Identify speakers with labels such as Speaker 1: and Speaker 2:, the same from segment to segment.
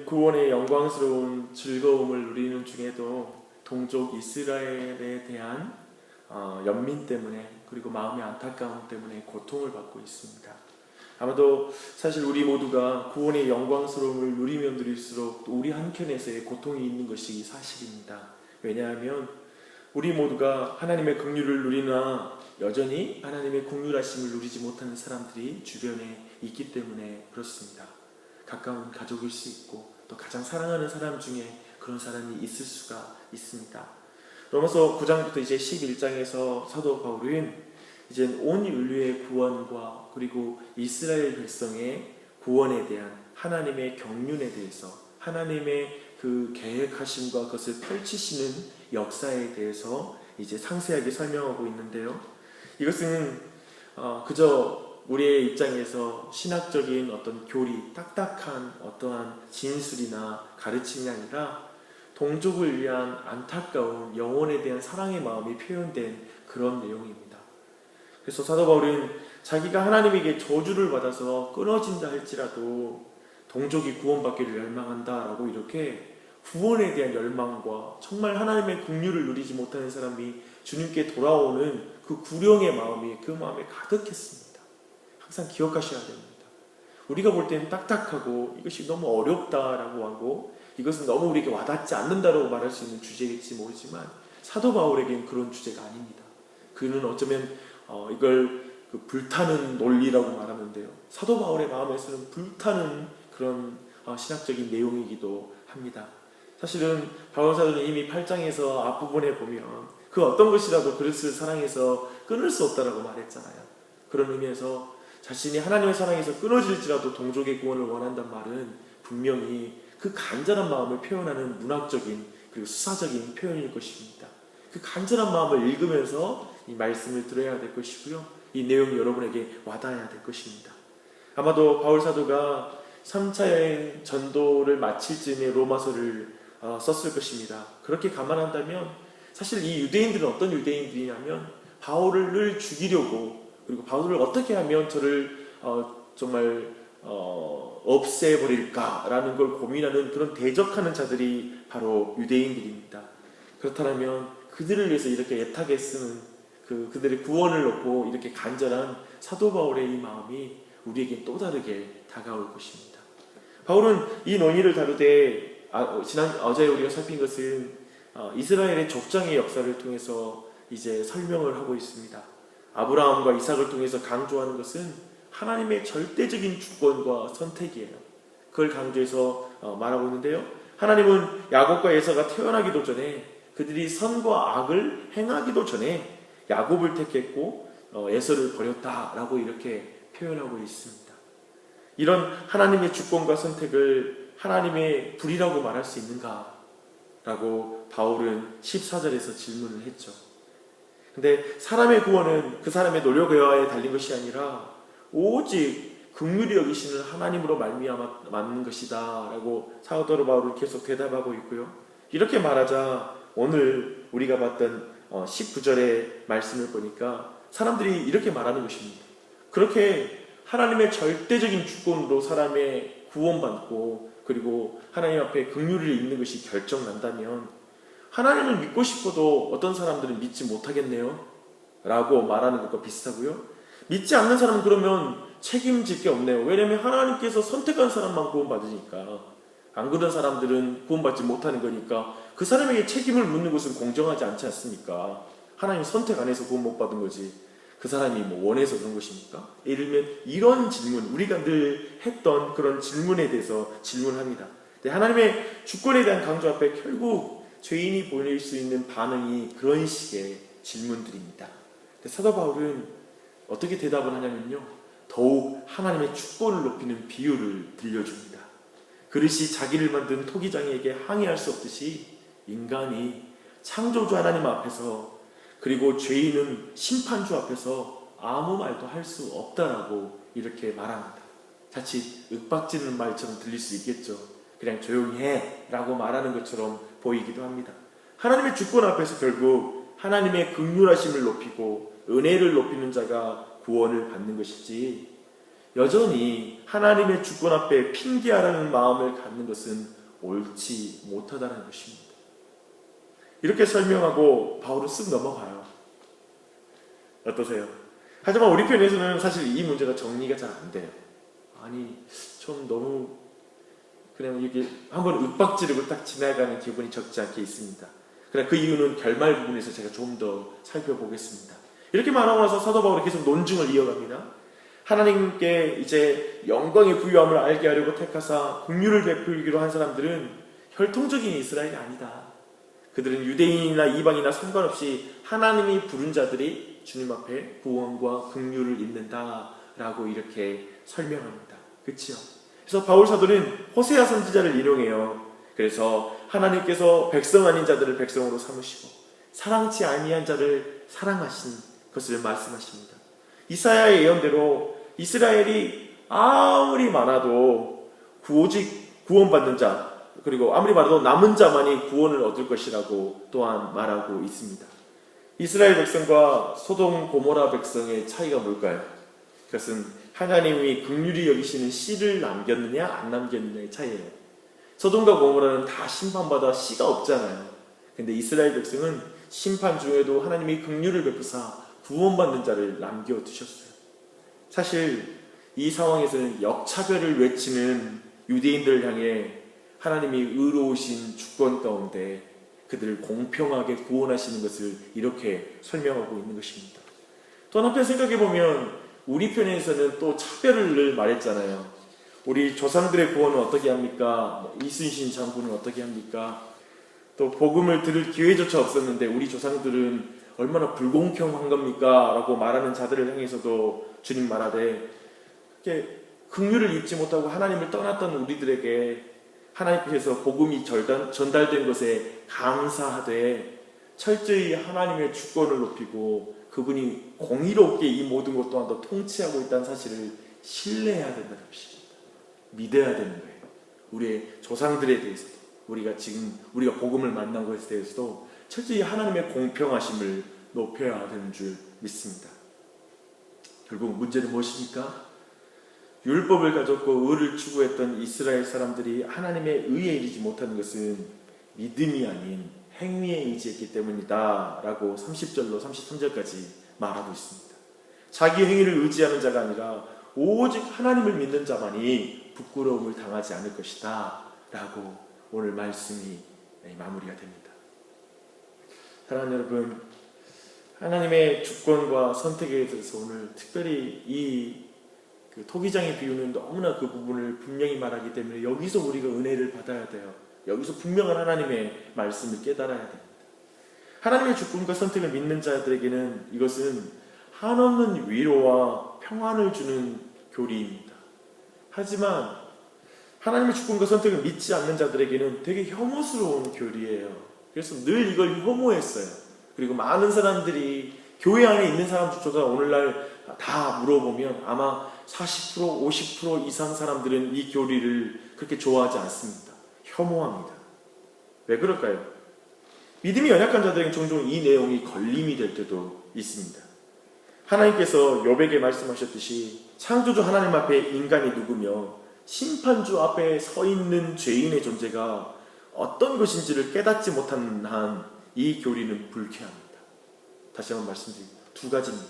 Speaker 1: 구원의 영광스러운 즐거움을 누리는 중에도 동족 이스라엘에 대한 연민 때문에, 그리고 마음의 안타까움 때문에 고통을 받고 있습니다. 아마도 사실 우리 모두가 구원의 영광스러움을 누리면 누릴수록 또 우리 한켠에서의 고통이 있는 것이 사실입니다. 왜냐하면 우리 모두가 하나님의 긍휼을 누리나 여전히 하나님의 긍휼하심을 누리지 못하는 사람들이 주변에 있기 때문에 그렇습니다. 가까운 가족일 수 있고 또 가장 사랑하는 사람 중에 그런 사람이 있을 수가 있습니다. 로마서 9장부터 이제 11장에서 사도 바울은 이제 온 인류의 구원과 그리고 이스라엘 백성의 구원에 대한 하나님의 경륜에 대해서, 하나님의 그 계획하심과 그것을 펼치시는 역사에 대해서 이제 상세하게 설명하고 있는데요. 이것은 그저 우리의 입장에서 신학적인 어떤 교리, 딱딱한 어떠한 진술이나 가르침이 아니라 동족을 위한 안타까운 영혼에 대한 사랑의 마음이 표현된 그런 내용입니다. 그래서 사도 바울은 자기가 하나님에게 저주를 받아서 끊어진다 할지라도 동족이 구원받기를 열망한다라고 이렇게 구원에 대한 열망과 정말 하나님의 긍휼을 누리지 못하는 사람이 주님께 돌아오는 그 구령의 마음이 그 마음에 가득했습니다. 항상 기억하셔야 됩니다. 우리가 볼 때는 딱딱하고 이것이 너무 어렵다라고 하고 이것은 너무 우리에게 와닿지 않는다라고 말할 수 있는 주제일지 모르지만 사도 바울에게는 그런 주제가 아닙니다. 그는 어쩌면 이걸 불타는 논리라고 말하는데요. 사도 바울의 마음에서는 불타는 그런 신학적인 내용이기도 합니다. 사실은 바울 사도는 이미 8장에서 앞부분에 보면 그 어떤 것이라도 그리스도를 사랑해서 끊을 수 없다라고 말했잖아요. 그런 의미에서 자신이 하나님의 사랑에서 끊어질지라도 동족의 구원을 원한다는 말은 분명히 그 간절한 마음을 표현하는 문학적인 그리고 수사적인 표현일 것입니다. 그 간절한 마음을 읽으면서 이 말씀을 들어야 될 것이고요. 이 내용이 여러분에게 와닿아야 될 것입니다. 아마도 바울 사도가 3차 여행 전도를 마칠 즈음에 로마서를 썼을 것입니다. 그렇게 감안한다면 사실 이 유대인들은 어떤 유대인들이냐면 바울을 죽이려고, 그리고 바울을 어떻게 하면 저를 정말 없애버릴까라는 걸 고민하는 그런 대적하는 자들이 바로 유대인들입니다. 그렇다면 그들을 위해서 이렇게 애타게 쓰는 그들의 구원을 놓고 이렇게 간절한 사도 바울의 이 마음이 우리에게 또 다르게 다가올 것입니다. 바울은 이 논의를 다루되 어제 우리가 살핀 것은 이스라엘의 족장의 역사를 통해서 이제 설명을 하고 있습니다. 아브라함과 이삭을 통해서 강조하는 것은 하나님의 절대적인 주권과 선택이에요. 그걸 강조해서 말하고 있는데요. 하나님은 야곱과 에서가 태어나기도 전에, 그들이 선과 악을 행하기도 전에 야곱을 택했고 에서를 버렸다라고 이렇게 표현하고 있습니다. 이런 하나님의 주권과 선택을 하나님의 불이라고 말할 수 있는가? 라고 바울은 14절에서 질문을 했죠. 근데 사람의 구원은 그 사람의 노력에 달린 것이 아니라 오직 긍휼히 여기시는 하나님으로 말미암아 맞는 것이다 라고 사도 바울은 계속 대답하고 있고요. 이렇게 말하자 오늘 우리가 봤던 19절의 말씀을 보니까 사람들이 이렇게 말하는 것입니다. 그렇게 하나님의 절대적인 주권으로 사람의 구원받고 그리고 하나님 앞에 긍휼을 입는 것이 결정난다면 하나님을 믿고 싶어도 어떤 사람들은 믿지 못하겠네요 라고 말하는 것과 비슷하고요. 믿지 않는 사람은 그러면 책임질 게 없네요. 왜냐하면 하나님께서 선택한 사람만 구원받으니까, 안 그런 사람들은 구원받지 못하는 거니까 그 사람에게 책임을 묻는 것은 공정하지 않지 않습니까? 하나님 선택 안 해서 구원 못 받은 거지 그 사람이 원해서 그런 것입니까? 예를 들면 이런 질문, 우리가 늘 했던 그런 질문에 대해서 질문합니다. 하나님의 주권에 대한 강조 앞에 결국 죄인이 보일 수 있는 반응이 그런 식의 질문들입니다. 사도 바울은 어떻게 대답을 하냐면요, 더욱 하나님의 주권을 높이는 비유를 들려줍니다. 그릇이 자기를 만든 토기장에게 항의할 수 없듯이 인간이 창조주 하나님 앞에서, 그리고 죄인은 심판주 앞에서 아무 말도 할 수 없다라고 이렇게 말합니다. 자칫 윽박지는 말처럼 들릴 수 있겠죠. 그냥 조용히 해 라고 말하는 것처럼 보이기도 합니다. 하나님의 주권 앞에서 결국 하나님의 긍휼하심을 높이고 은혜를 높이는 자가 구원을 받는 것이지, 여전히 하나님의 주권 앞에 핑계하라는 마음을 갖는 것은 옳지 못하다는 것입니다. 이렇게 설명하고 바울은 쓱 넘어가요. 어떠세요? 하지만 우리 편에서는 사실 이 문제가 정리가 잘 안 돼요. 아니, 좀 너무 그냥 이게 한번 윽박지르고 딱 지나가는 기분이 적지 않게 있습니다. 그러나 그 이유는 결말 부분에서 제가 좀 더 살펴보겠습니다. 이렇게 말하고 나서 사도 바울이 계속 논증을 이어갑니다. 하나님께 이제 영광의 부유함을 알게 하려고 택하사 긍휼을 베풀기로 한 사람들은 혈통적인 이스라엘이 아니다. 그들은 유대인이나 이방이나 상관없이 하나님이 부른 자들이 주님 앞에 구원과 긍휼을 입는다라고 이렇게 설명합니다. 그렇죠? 그래서 바울 사도는 호세아 선지자를 인용해요. 그래서 하나님께서 백성 아닌 자들을 백성으로 삼으시고 사랑치 아니한 자를 사랑하신 것을 말씀하십니다. 이사야의 예언대로 이스라엘이 아무리 많아도 오직 구원받는 자, 그리고 아무리 많아도 남은 자만이 구원을 얻을 것이라고 또한 말하고 있습니다. 이스라엘 백성과 소돔 고모라 백성의 차이가 뭘까요? 그것은 하나님이 긍휼히 여기시는 씨를 남겼느냐 안 남겼느냐의 차이예요. 소돔과 고모라는 다 심판받아 씨가 없잖아요. 근데 이스라엘 백성은 심판 중에도 하나님이 긍휼을 베푸사 구원받는 자를 남겨두셨어요. 사실 이 상황에서는 역차별을 외치는 유대인들을 향해 하나님이 의로우신 주권 가운데 그들을 공평하게 구원하시는 것을 이렇게 설명하고 있는 것입니다. 또 한편 생각해보면 우리 편에서는 또 차별을 늘 말했잖아요. 우리 조상들의 구원은 어떻게 합니까? 이순신 장군은 어떻게 합니까? 또 복음을 들을 기회조차 없었는데 우리 조상들은 얼마나 불공평한 겁니까? 라고 말하는 자들을 향해서도 주님 말하되 이렇게 긍휼을 입지 못하고 하나님을 떠났던 우리들에게 하나님께서 복음이 전달된 것에 감사하되 철저히 하나님의 주권을 높이고 그분이 공의롭게 이 모든 것 또한 더 통치하고 있다는 사실을 신뢰해야 된다는 것입니다. 믿어야 되는 거예요. 우리의 조상들에 대해서도 우리가 복음을 만난 것에 대해서도 철저히 하나님의 공평하심을 높여야 되는 줄 믿습니다. 결국 문제는 무엇입니까? 율법을 가졌고 의를 추구했던 이스라엘 사람들이 하나님의 의에 이르지 못하는 것은 믿음이 아닌 행위에 의지했기 때문이다 라고 30절로 33절까지 말하고 있습니다. 자기 행위를 의지하는 자가 아니라 오직 하나님을 믿는 자만이 부끄러움을 당하지 않을 것이다 라고 오늘 말씀이 마무리가 됩니다. 사랑하는 여러분, 하나님의 주권과 선택에 대해서 오늘 특별히 이 토기장의 비유는 너무나 그 부분을 분명히 말하기 때문에 여기서 우리가 은혜를 받아야 돼요. 여기서 분명한 하나님의 말씀을 깨달아야 됩니다. 하나님의 주권과 선택을 믿는 자들에게는 이것은 한없는 위로와 평안을 주는 교리입니다. 하지만 하나님의 주권과 선택을 믿지 않는 자들에게는 되게 혐오스러운 교리예요. 그래서 늘 이걸 혐오했어요. 그리고 많은 사람들이 교회 안에 있는 사람조차 오늘날 다 물어보면 아마 40%, 50% 이상 사람들은 이 교리를 그렇게 좋아하지 않습니다. 혐오합니다. 왜 그럴까요? 믿음이 연약한 자들에게 종종 이 내용이 걸림이 될 때도 있습니다. 하나님께서 욥에게 말씀하셨듯이 창조주 하나님 앞에 인간이 누구며 심판주 앞에 서 있는 죄인의 존재가 어떤 것인지를 깨닫지 못한 한 이 교리는 불쾌합니다. 다시 한번 말씀드립니다. 두 가지입니다.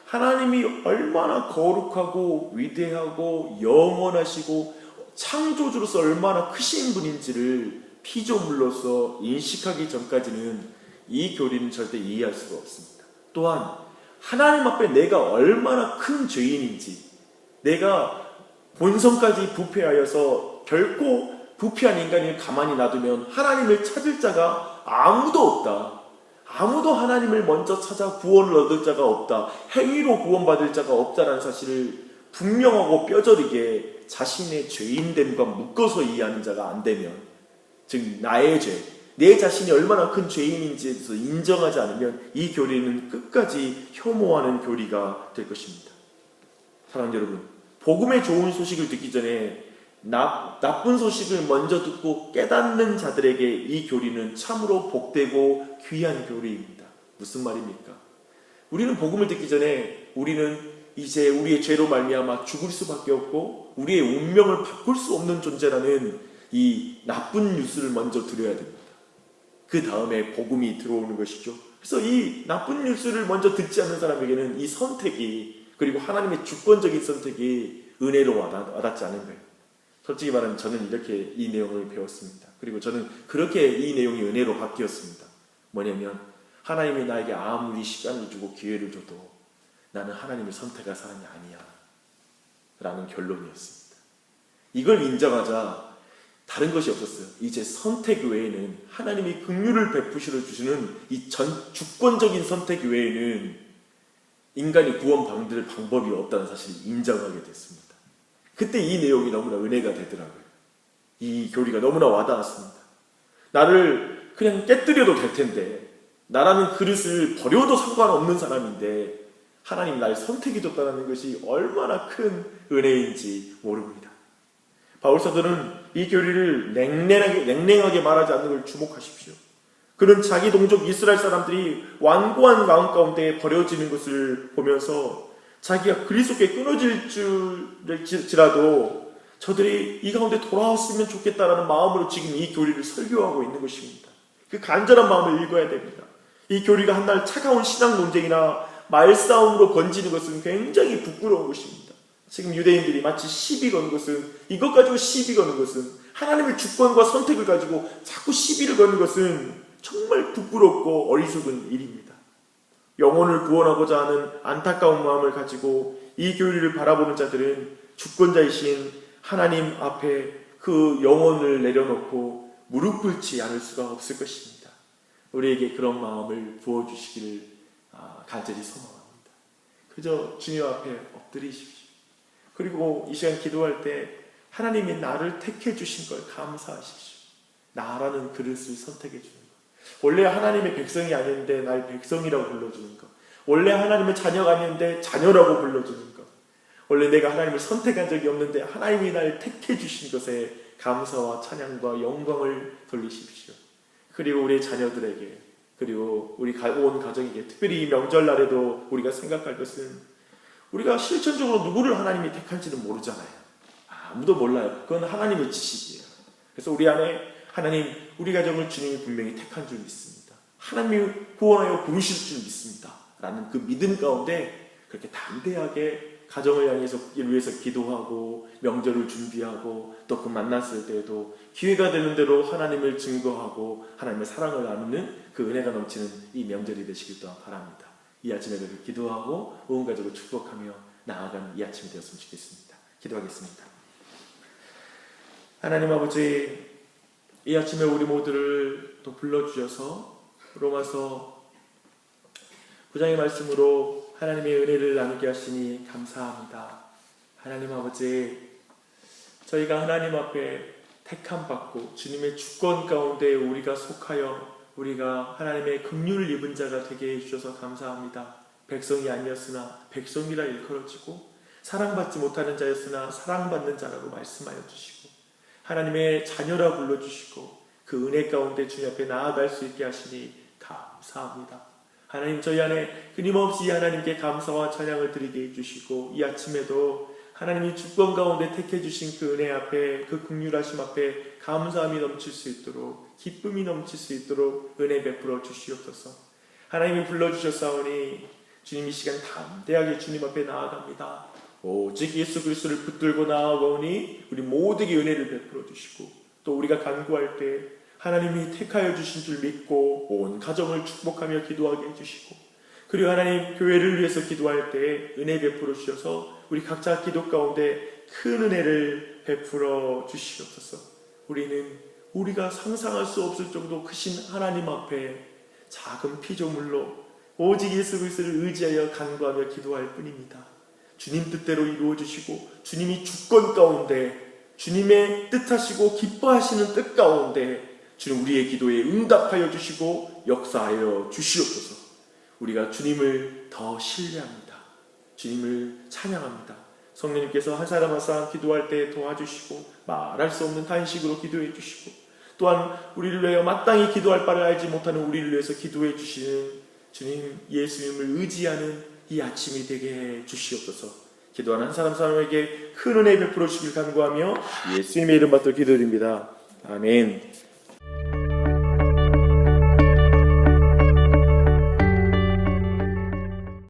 Speaker 1: 하나님이 얼마나 거룩하고 위대하고 영원하시고 창조주로서 얼마나 크신 분인지를 피조물로서 인식하기 전까지는 이 교리는 절대 이해할 수가 없습니다. 또한 하나님 앞에 내가 얼마나 큰 죄인인지, 내가 본성까지 부패하여서 결코 부패한 인간을 가만히 놔두면 하나님을 찾을 자가 아무도 없다. 아무도 하나님을 먼저 찾아 구원을 얻을 자가 없다. 행위로 구원받을 자가 없다라는 사실을 분명하고 뼈저리게 자신의 죄인됨과 묶어서 이해하는 자가 안 되면, 즉 나의 죄, 내 자신이 얼마나 큰 죄인인지에 대해서 인정하지 않으면 이 교리는 끝까지 혐오하는 교리가 될 것입니다. 사랑하는 여러분, 복음의 좋은 소식을 듣기 전에 나쁜 소식을 먼저 듣고 깨닫는 자들에게 이 교리는 참으로 복되고 귀한 교리입니다. 무슨 말입니까? 우리는 복음을 듣기 전에 우리는 이제 우리의 죄로 말미암아 죽을 수밖에 없고 우리의 운명을 바꿀 수 없는 존재라는 이 나쁜 뉴스를 먼저 드려야 됩니다. 그 다음에 복음이 들어오는 것이죠. 그래서 이 나쁜 뉴스를 먼저 듣지 않는 사람에게는 이 선택이, 그리고 하나님의 주권적인 선택이 은혜로 와닿지 않은 거예요. 솔직히 말하면 저는 이렇게 이 내용을 배웠습니다. 그리고 저는 그렇게 이 내용이 은혜로 바뀌었습니다. 뭐냐면 하나님이 나에게 아무리 시간을 주고 기회를 줘도 나는 하나님을 선택할 사람이 아니야 라는 결론이었습니다. 이걸 인정하자 다른 것이 없었어요. 이제 선택 외에는, 하나님이 긍휼을 베푸시러 주시는 이 주권적인 선택 외에는 인간이 구원받을 방법이 없다는 사실을 인정하게 됐습니다. 그때 이 내용이 너무나 은혜가 되더라고요. 이 교리가 너무나 와닿았습니다. 나를 그냥 깨뜨려도 될 텐데, 나라는 그릇을 버려도 상관없는 사람인데 하나님 날 선택해줬다는 것이 얼마나 큰 은혜인지 모릅니다. 바울 사도는 이 교리를 냉랭하게 말하지 않는 걸 주목하십시오. 그는 자기 동족 이스라엘 사람들이 완고한 마음 가운데 버려지는 것을 보면서 자기가 그리스도께 끊어질지라도 저들이 이 가운데 돌아왔으면 좋겠다라는 마음으로 지금 이 교리를 설교하고 있는 것입니다. 그 간절한 마음을 읽어야 됩니다. 이 교리가 한날 차가운 신앙 논쟁이나 말싸움으로 번지는 것은 굉장히 부끄러운 것입니다. 지금 유대인들이 마치 시비 거는 것은, 이것 가지고 시비 거는 것은, 하나님의 주권과 선택을 가지고 자꾸 시비를 거는 것은 정말 부끄럽고 어리석은 일입니다. 영혼을 구원하고자 하는 안타까운 마음을 가지고 이 교리를 바라보는 자들은 주권자이신 하나님 앞에 그 영혼을 내려놓고 무릎 꿇지 않을 수가 없을 것입니다. 우리에게 그런 마음을 부어주시기를 간절히 소망합니다. 그저 주님 앞에 엎드리십시오. 그리고 이 시간 기도할 때 하나님이 나를 택해 주신 걸 감사하십시오. 나라는 그릇을 선택해 주는 것. 원래 하나님의 백성이 아닌데 날 백성이라고 불러주는 것. 원래 하나님의 자녀가 아닌데 자녀라고 불러주는 것. 원래 내가 하나님을 선택한 적이 없는데 하나님이 날 택해 주신 것에 감사와 찬양과 영광을 돌리십시오. 그리고 우리 자녀들에게, 그리고 우리 온 가정에게, 특별히 이 명절날에도 우리가 생각할 것은, 우리가 실천적으로 누구를 하나님이 택할지는 모르잖아요. 아무도 몰라요. 그건 하나님의 지식이에요. 그래서 우리 안에 하나님, 우리 가정을 주님이 분명히 택한 줄 믿습니다. 하나님이 구원하여 부르실 줄 믿습니다 라는 그 믿음 가운데 그렇게 담대하게 가정을 향해서 위해서 기도하고 명절을 준비하고 또 그 만났을 때에도 기회가 되는 대로 하나님을 증거하고 하나님의 사랑을 나누는 그 은혜가 넘치는 이 명절이 되시길 또한 바랍니다. 이 아침에 그렇게 기도하고 온 가족을 축복하며 나아가는 이 아침이 되었으면 좋겠습니다. 기도하겠습니다. 하나님 아버지, 이 아침에 우리 모두를 또 불러주셔서 로마서 9장의 말씀으로 하나님의 은혜를 나누게 하시니 감사합니다. 하나님 아버지, 저희가 하나님 앞에 택함 받고 주님의 주권 가운데 우리가 속하여 우리가 하나님의 긍휼을 입은 자가 되게 해주셔서 감사합니다. 백성이 아니었으나 백성이라 일컬어지고 사랑받지 못하는 자였으나 사랑받는 자라고 말씀하여 주시고 하나님의 자녀라 불러주시고 그 은혜 가운데 주님 앞에 나아갈 수 있게 하시니 감사합니다. 하나님, 저희 안에 끊임없이 하나님께 감사와 찬양을 드리게 해주시고 이 아침에도 하나님이 주권 가운데 택해 주신 그 은혜 앞에, 그 긍휼하심 앞에 감사함이 넘칠 수 있도록, 기쁨이 넘칠 수 있도록 은혜 베풀어 주시옵소서. 하나님이 불러주셨사오니 주님 이 시간 담대하게 주님 앞에 나아갑니다. 오직 예수 그리스도를 붙들고 나아가오니 우리 모두에게 은혜를 베풀어 주시고 또 우리가 간구할 때 하나님이 택하여 주신 줄 믿고 온 가정을 축복하며 기도하게 해주시고, 그리고 하나님 교회를 위해서 기도할 때 은혜 베풀어 주셔서 우리 각자 기도 가운데 큰 은혜를 베풀어 주시옵소서. 우리는 우리가 상상할 수 없을 정도 크신 하나님 앞에 작은 피조물로 오직 예수 그리스도를 의지하여 간구하며 기도할 뿐입니다. 주님 뜻대로 이루어 주시고 주님이 주권 가운데 주님의 뜻하시고 기뻐하시는 뜻 가운데 주님 우리의 기도에 응답하여 주시고 역사하여 주시옵소서. 우리가 주님을 더 신뢰합니다. 주님을 찬양합니다. 성령님께서 한 사람 한 사람 기도할 때 도와주시고 말할 수 없는 탄식으로 기도해 주시고 또한 우리를 위하여 마땅히 기도할 바를 알지 못하는 우리를 위해서 기도해 주시는 주님 예수님을 의지하는 이 아침이 되게 해 주시옵소서. 기도하는 한 사람 사람에게 큰 은혜 베풀어 주시길 간구하며 예수님의 이름 받들어 기도드립니다. 아멘.